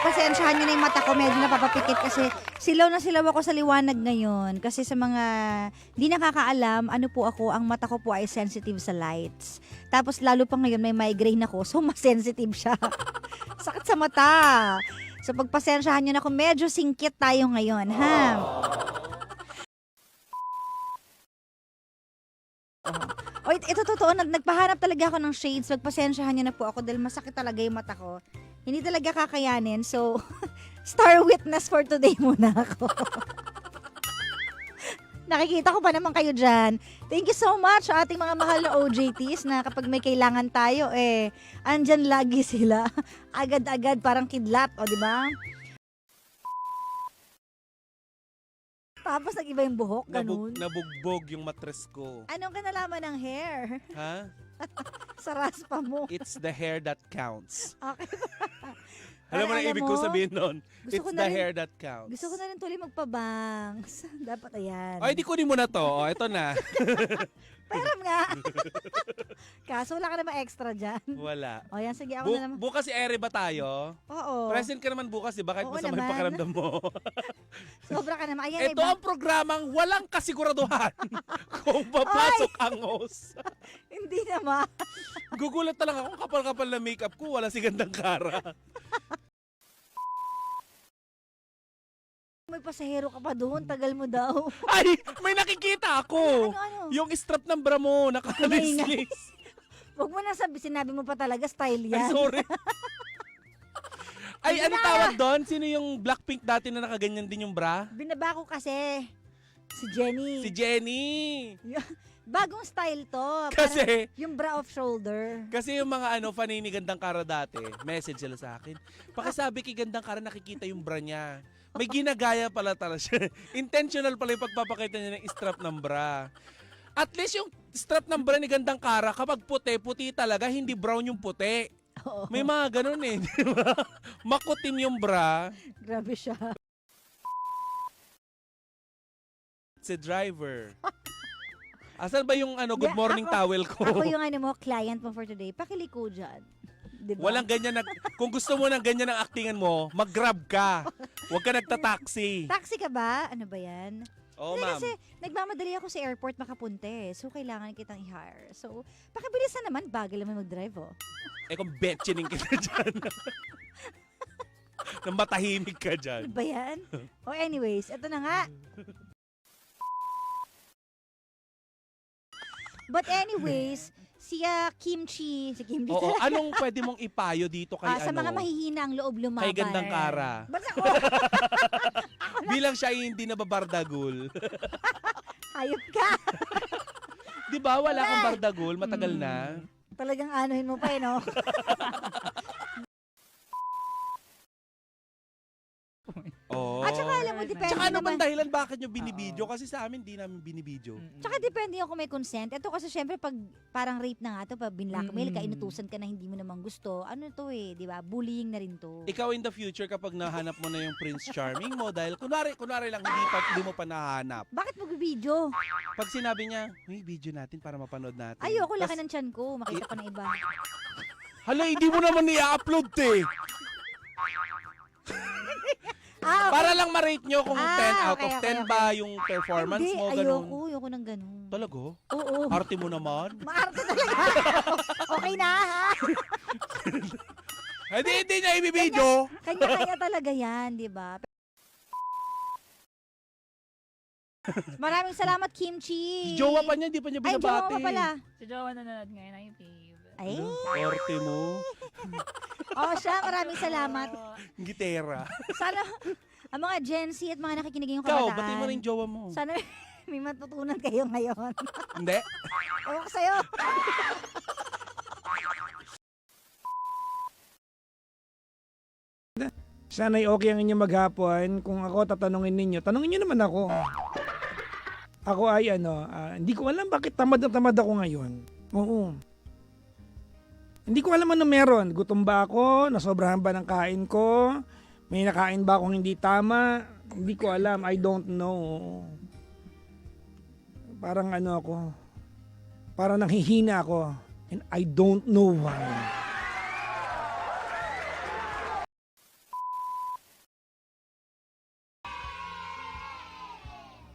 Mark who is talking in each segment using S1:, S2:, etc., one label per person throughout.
S1: pagpasensyahan nyo na yung mata ko, medyo napapapikit kasi silaw na silaw ako sa liwanag ngayon. Kasi sa mga di nakakaalam, ano po ako, ang mata ko po ay sensitive sa lights. Tapos lalo pa ngayon may migraine ako, so mas sensitive siya. Sakit sa mata. So pagpasensyahan nyo na ako, medyo singkit tayo ngayon, ha? Oh, ito totoo, nagpahanap talaga ako ng shades. Pagpasensyahan nyo na po ako dahil masakit talaga yung mata ko. Hindi talaga kakayanin. So, star witness for today muna ako. Nakikita ko pa naman kayo dyan. Thank you so much sa ating mga mahal na OJTs na kapag may kailangan tayo, andyan lagi sila. Agad-agad, parang kidlat, o di ba? Tapos nag-iba yung buhok, ganun.
S2: Nabugbog yung matres ko.
S1: Anong kanalaman ng hair?
S2: Ha?
S1: Sa raspa mo.
S2: It's the hair that counts.
S1: Okay.
S2: Alam mo na
S1: Alam
S2: ibig
S1: mo,
S2: ko sabihin nun?
S1: gusto
S2: It's
S1: ko na
S2: the
S1: rin-
S2: hair that counts.
S1: Gusto ko na rin tuloy magpabangs. Dapat ayan.
S2: Ay, di kunin mo na to. O, ito na.
S1: Peram nga. Kaso wala ka naman extra dyan.
S2: Wala.
S1: O yan, sige ako na naman.
S2: Bukas si Ere ba tayo?
S1: Oo.
S2: Present ka naman bukas, di ba? Kahit
S1: Oo
S2: masama yung
S1: naman.
S2: pakiramdam mo.
S1: Sobra ka naman. Ayan,
S2: Ito ang programang walang kasiguraduhan kung papasok ang host.
S1: Hindi naman.
S2: Gugulat talaga ako, kapal-kapal na makeup ko, wala si Gandang Kara.
S1: May pasahero ka pa doon. Tagal mo daw.
S2: Ay, may nakikita ako.
S1: Ano?
S2: Yung strap ng bra mo, nakalislis.
S1: Huwag mo na sinabi mo pa talaga style
S2: Ay,
S1: yan.
S2: sorry. Ay,
S1: Hindi
S2: ano
S1: na.
S2: tawag doon? Sino yung Blackpink dati na nakaganyan din yung bra?
S1: Binaba ko kasi. Si Jenny.
S2: Si Jenny.
S1: Bagong style to.
S2: Kasi,
S1: Parang yung bra off shoulder.
S2: kasi yung mga fanay ni Gandang Kara dati, message sila sa akin. Pakisabi kay Gandang Kara, nakikita yung bra niya. May ginagaya pala talaga siya. Intentional pala yung pagpapakita niya ng strap ng bra. At least yung strap ng bra ni Gandang Kara, kapag puti, puti talaga, hindi brown yung puti.
S1: Oo.
S2: May mga ganun eh. Di ba? Makutim yung bra.
S1: Grabe siya.
S2: Si driver. Asan ba yung good morning towel ko?
S1: Ako yung client mo for today. Pakiliko dyan. Diba?
S2: Walang ganyan kung gusto mo ng ganyan ang actingan mo, mag-grab ka. Huwag ka nagta-taxi.
S1: Taxi ka ba? Ano ba yan?
S2: Oo,
S1: Hindi,
S2: ma'am.
S1: kasi nagmamadali ako sa airport makapunta eh. So, kailangan kitang i-hire. So, pakibilisan naman, bagal naman mag-drive oh.
S2: Kung betchining kita dyan. Nang matahimik ka
S1: Ano
S2: dyan.
S1: ba yan? Oh, anyways, ito na nga. But anyways, si Kimchi.
S2: Oo, anong pwede mong ipayo dito kay
S1: sa mga mahihina ang loob lumaban.
S2: kay Gandang Kara?
S1: Ba't ako?
S2: Bilang siya ay hindi nababardagul.
S1: Hayop ka.
S2: Di ba wala kang bardagul, matagal na.
S1: Talagang anuhin mo pa no?
S2: Oo.
S1: At saka alam mo, depende
S2: Tsaka ano
S1: naman.
S2: bang dahilan bakit nyo binibidyo? Kasi sa amin, di namin binibidyo.
S1: Tsaka depende yung kung may consent. Ito kasi syempre pag parang rape na nga to, pag binlockmail ka, inutusan ka na hindi mo naman gusto. Ano to di ba? Bullying na rin to.
S2: Ikaw in the future, kapag nahanap mo na yung Prince Charming mo, dahil kunwari lang, hindi mo pa nahanap.
S1: Bakit mag-video?
S2: Pag sinabi niya, may video natin para mapanood natin.
S1: Ayoko, laki
S2: Tas,
S1: ng tiyan ko. Makita pa ng iba.
S2: hala, hindi mo naman i-upload eh.
S1: Okay.
S2: Para lang ma-rate nyo kung 10 out of
S1: okay,
S2: 10 ba yung performance
S1: Hindi,
S2: mo, ganun.
S1: ayoko ng ganun.
S2: Talaga?
S1: Oo.
S2: Arte mo naman?
S1: Maarte talaga. Okay na ha?
S2: Hindi niya ibibidyo.
S1: Kanya-kanya talaga yan, di ba? Maraming salamat, Kimchi.
S2: Jowa pa niya, hindi pa niya
S1: Ay, jowa
S2: binabati.
S1: mo pala.
S3: Si Jowa nanonood ngayon ng YouTube.
S1: Ay.
S2: Arte mo.
S1: Siya, maraming salamat.
S2: Gitera.
S1: Sana, ang mga Gen Z at mga nakikinig ngayong
S2: Ikaw,
S1: kabataan.
S2: bati mo rin jowa mo.
S1: Sana may matutunan kayo ngayon.
S2: Hindi?
S1: Ewan ko sa'yo.
S4: Sana'y okay ang inyong maghapon. Kung ako tatanungin ninyo, tanungin nyo naman ako. Ako ay hindi ko alam bakit tamad na tamad ako ngayon. Oo. Hindi ko alam ano meron. Gutom ba ako? Nasobrahan ba ng kain ko? May nakain ba akong hindi tama? Hindi ko alam. I don't know. Parang ako. Parang nanghihina ako. And I don't know why.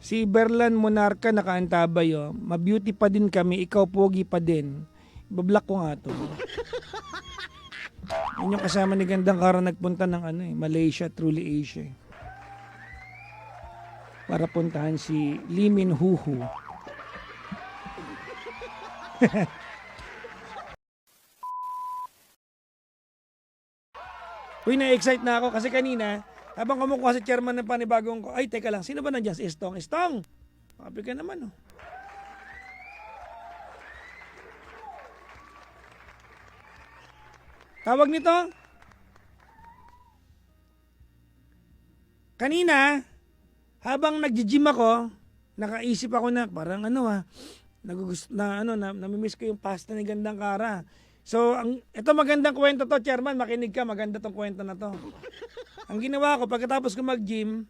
S4: Si Berlan Monarca nakaantabay, oh. Ma-beauty pa din kami, ikaw pogi pa din. Ibablock ko nga to. Yun yung kasama ni Gandang Kara nagpunta ng Malaysia, Truly Asia. Para puntahan si Lee Min Huhu. Uy, na-excite na ako kasi kanina, habang kumukuha si chairman ng panibagong ko, ay, teka lang, sino ba nandiyan? Si Estong. Estong! Kapi ka naman, oh. Tawag nito. Kanina, habang nagji-gym ako, nakaisip ako na parang namimiss ko yung pasta ni Gandang Kara. So, ito magandang kwento to, chairman, makinig ka, maganda tong kwento na to. Ang ginawa ko, pagkatapos ko mag-gym,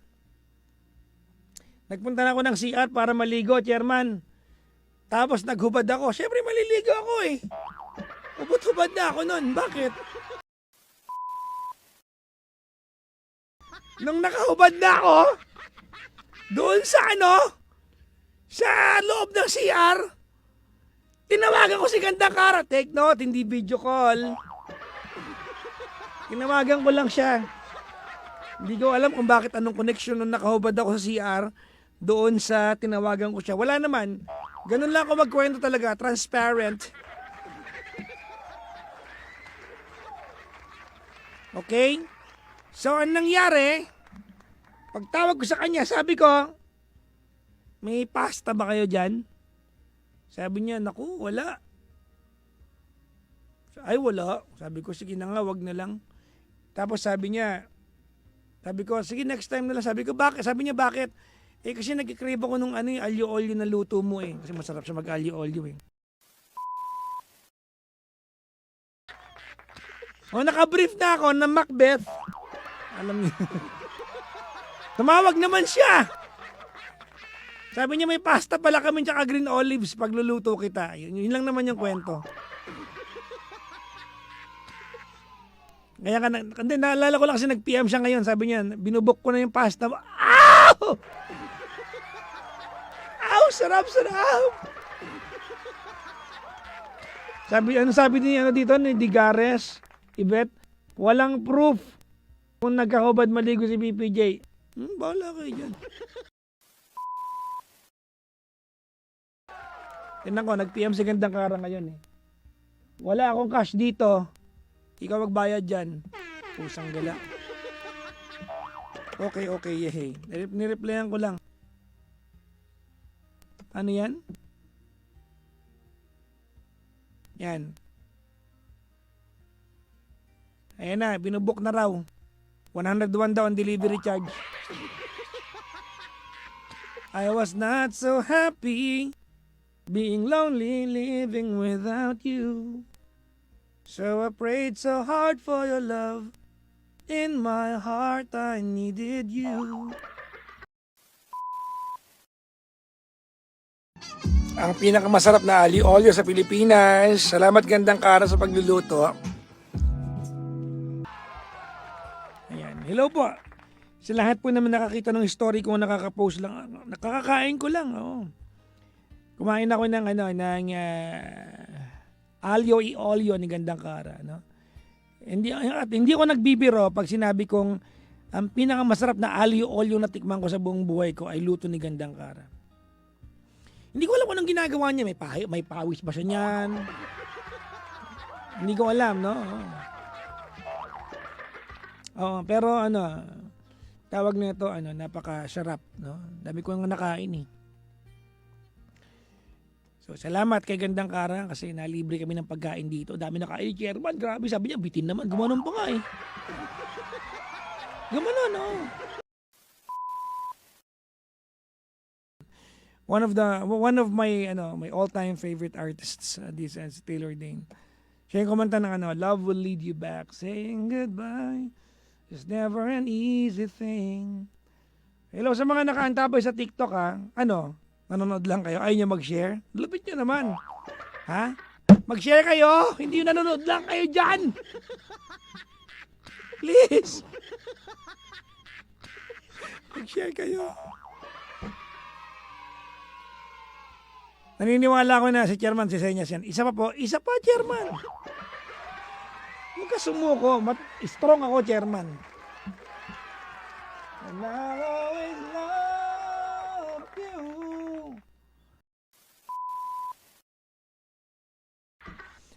S4: nagpunta na ako ng CR para maligo, chairman. Tapos naghubad ako. Siyempre, maliligo ako eh. Ubot-hubad na ako nun. Bakit? Nung nakahubad na ako, doon sa sa loob ng CR, tinawagan ko si Gandang Kara. Take note, hindi video call. Tinawagan ko lang siya. Hindi ko alam kung bakit anong connection nung nakahubad ako sa CR doon sa tinawagan ko siya. Wala naman. Ganun lang ako magkwento talaga. Transparent. Okay? So, anong nangyari? Pagtawag ko sa kanya, sabi ko, may pasta ba kayo dyan? Sabi niya, naku, wala. Ay, wala. Sabi ko, sige na nga, wag na lang. Tapos sabi ko, sige, next time na lang. Sabi ko, bakit? Sabi niya, bakit? Eh, kasi nag-crave ako nung alyo-olyo na luto mo eh. Kasi masarap siya mag-alyo-olyo eh. O, nakabrief na ako ng Macbeth. Alam niyo. Tumawag naman siya. Sabi niya, may pasta pala kami tsaka green olives pagluluto kita. Yun lang naman yung kwento. Kaya naalala ko lang kasi nag-PM siya ngayon. Sabi niya, binubok ko na yung pasta mo. Ow! Ow! Sarap, sarap! Sabi ni Digares, Ibet, walang proof kung nagkahubad maligo si PPJ. Bahala kayo dyan. Tingnan ko, nag-PM si Gandang Kara ngayon eh. Wala akong cash dito. Ikaw magbayad dyan. Pusang gala. Okay, yehey. Nireplyan ko lang. Ano yan? Yan. Ayan na, binubok na raw. 101 daw ang delivery charge. I was not so happy being lonely, living without you. So I prayed so hard for your love. In my heart I needed you. Ang pinakamasarap na ali-olyo sa Pilipinas. Salamat Gandang Kara sa pagluluto. Ayan. Hello po. Sa lahat po naman nakakita ng story ko, nakaka-post lang. Nakakakain ko lang. Oh. Kumain ako ng alyo-i-olyo ni Gandang Kara. No? Hindi ako nagbibiro pag sinabi kong ang pinakamasarap na alyo-olyo na tikman ko sa buong buhay ko ay luto ni Gandang Kara. Hindi ko alam kung anong ginagawa niya. May pawis ba siya niyan? Hindi ko alam, no? Oo, pero tawag na ito, napaka-sarap, no? Dami ko nga nakain eh. So, salamat kay Gandang Kara kasi nalibre kami ng pagkain dito. Dami na kain, chairman. Grabe, sabi niya, bitin naman. Gumanon pa nga eh. Gumanon, no? One of my all-time favorite artists, this is Taylor Dane. Siya yung kumanta ng Love Will Lead You Back, saying goodbye. It's never an easy thing. Hello sa mga nakaantabay sa TikTok ha. Nanonood lang kayo? Ayaw nyo mag-share? Lupit nyo naman. Ha? Mag-share kayo! Hindi yung nanonood lang kayo dyan! Please! Mag-share kayo. Naniniwala ko na si Chairman, si Senyas yan. Isa pa, Chairman. Huwag ka sumuko. Strong ako, Chairman. And I'll always love you.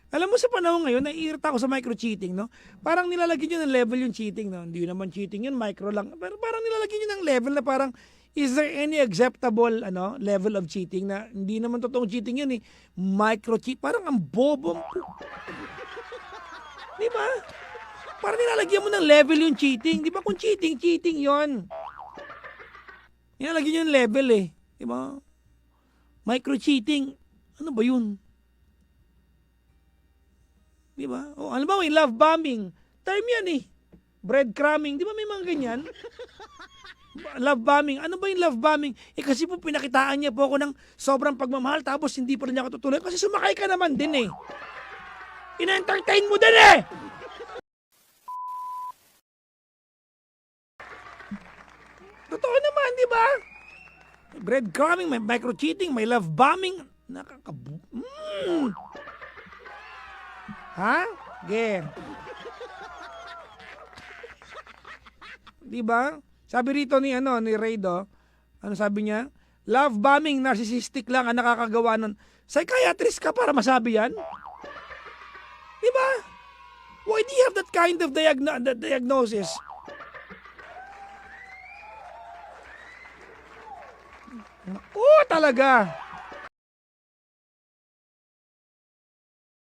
S4: Alam mo sa panahon ngayon, naiirita ako sa micro-cheating, no? Parang nilalagyan nyo ng level yung cheating, no? Hindi naman cheating yun, micro lang. Pero parang nilalagyan nyo ng level na parang, is there any acceptable level of cheating na hindi naman totoong cheating yun, eh? Micro-cheat. Parang ang bobo. Di ba? Parang nilalagyan mo ng level yung cheating. Di ba kung cheating, cheating yon. Nilalagyan nyo ng level, eh. Di ba? Micro-cheating. Ano ba yun? Di ba? O, alam mo, love bombing. Term yan eh. Breadcrumbing. Di ba may mga ganyan? Love bombing. Ano ba yung love bombing? Eh kasi po pinakitaan niya po ako ng sobrang pagmamahal tapos hindi pa rin niya ako tutuloy kasi sumakay ka naman din eh. Ina-entertain mo din eh! Totoo naman, di ba? Breadcrumbing, may micro-cheating, may love bombing. Ha? Ge. Di ba? Sabi rito ni Raydo, ano sabi niya? Love bombing, narcissistic lang ang nakakagawa nun. Psychiatrist ka para masabi yan? Di ba? Why do you have that kind of diagnosis? Oo, talaga.